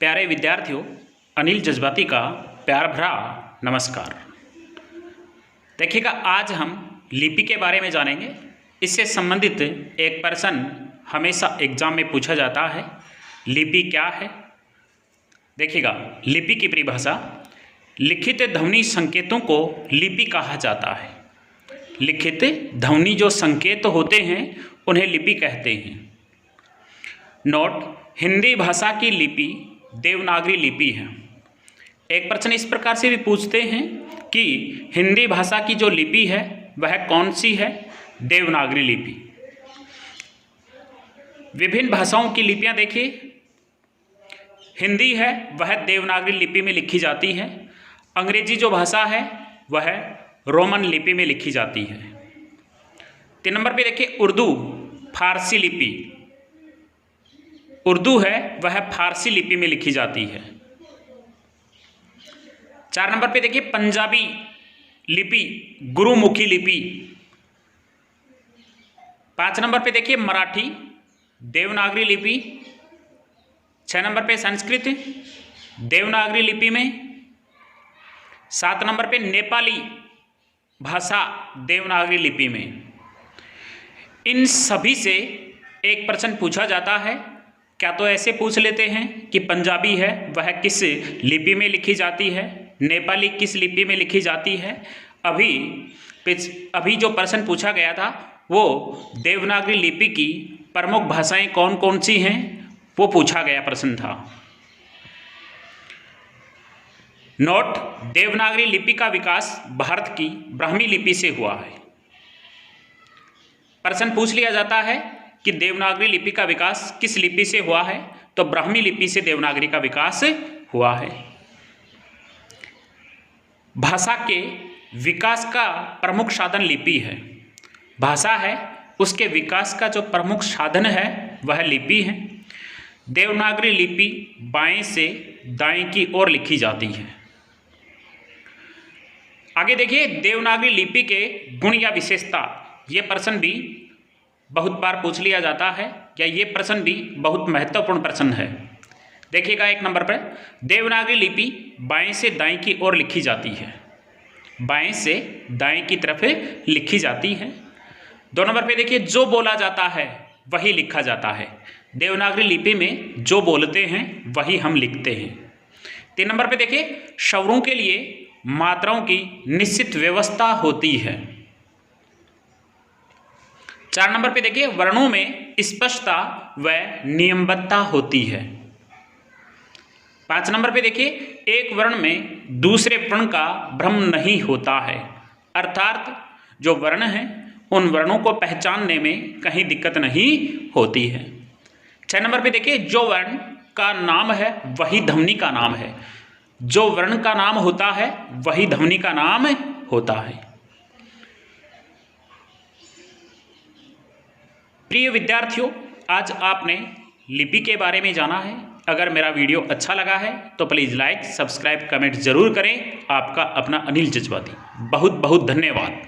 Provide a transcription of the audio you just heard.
प्यारे विद्यार्थियों, अनिल जज्बाती का प्यार भरा नमस्कार। देखिएगा, आज हम लिपि के बारे में जानेंगे। इससे संबंधित एक प्रश्न हमेशा एग्जाम में पूछा जाता है, लिपि क्या है। देखिएगा, लिपि की परिभाषा, लिखित ध्वनि संकेतों को लिपि कहा जाता है। लिखित ध्वनि जो संकेत होते हैं उन्हें लिपि कहते हैं। नोट, हिंदी भाषा की लिपि देवनागरी लिपि है। एक प्रश्न इस प्रकार से भी पूछते हैं कि हिंदी भाषा की जो लिपि है वह कौन सी है? देवनागरी लिपि। विभिन्न भाषाओं की लिपियां देखिए, हिंदी है वह देवनागरी लिपि में लिखी जाती है। अंग्रेजी जो भाषा है वह रोमन लिपि में लिखी जाती है। 3 नंबर पे देखिए, उर्दू फारसी लिपि। उर्दू है वह फारसी लिपि में लिखी जाती है। 4 नंबर पे देखिए, पंजाबी लिपि गुरुमुखी लिपि। 5 नंबर पे देखिए, मराठी देवनागरी लिपि। 6 नंबर पे संस्कृत देवनागरी लिपि में। 7 नंबर पे नेपाली भाषा देवनागरी लिपि में। इन सभी से एक प्रश्न पूछा जाता है। क्या तो ऐसे पूछ लेते हैं कि पंजाबी है वह किस लिपि में लिखी जाती है, नेपाली किस लिपि में लिखी जाती है। अभी जो प्रश्न पूछा गया था वो देवनागरी लिपि की प्रमुख भाषाएं कौन कौन सी हैं वो पूछा गया प्रश्न था। नोट, देवनागरी लिपि का विकास भारत की ब्राह्मी लिपि से हुआ है। प्रश्न पूछ लिया जाता है कि देवनागरी लिपि का विकास किस लिपि से हुआ है, तो ब्राह्मी लिपि से देवनागरी का विकास हुआ है। भाषा के विकास का प्रमुख साधन लिपि है। भाषा है उसके विकास का जो प्रमुख साधन है वह लिपि है। देवनागरी लिपि बाएं से दाएं की ओर लिखी जाती है। आगे देखिए, देवनागरी लिपि के गुण या विशेषता, ये प्रश्न भी बहुत बार पूछ लिया जाता है या ये प्रश्न भी बहुत महत्वपूर्ण प्रश्न है। देखिएगा, 1 नंबर पर देवनागरी लिपि बाएं से दाएं की ओर लिखी जाती है। बाएं से दाएं की तरफ लिखी जाती है। 2 नंबर पे देखिए, जो बोला जाता है वही लिखा जाता है। देवनागरी लिपि में जो बोलते हैं वही हम लिखते हैं। 3 नंबर पे देखिए, स्वरों के लिए मात्राओं की निश्चित व्यवस्था होती है। 4 नंबर पे देखिए, वर्णों में स्पष्टता व नियमबद्धता होती है। 5 नंबर पे देखिए, एक वर्ण में दूसरे वर्ण का भ्रम नहीं होता है, अर्थात जो वर्ण है उन वर्णों को पहचानने में कहीं दिक्कत नहीं होती है। 6 नंबर पे देखिए, जो वर्ण का नाम है वही ध्वनि का नाम है। जो वर्ण का नाम होता है वही ध्वनि का नाम होता है। प्रिय विद्यार्थियों, आज आपने लिपि के बारे में जाना है। अगर मेरा वीडियो अच्छा लगा है तो प्लीज़ लाइक, सब्सक्राइब, कमेंट जरूर करें। आपका अपना अनिल जज्बाती। बहुत बहुत धन्यवाद।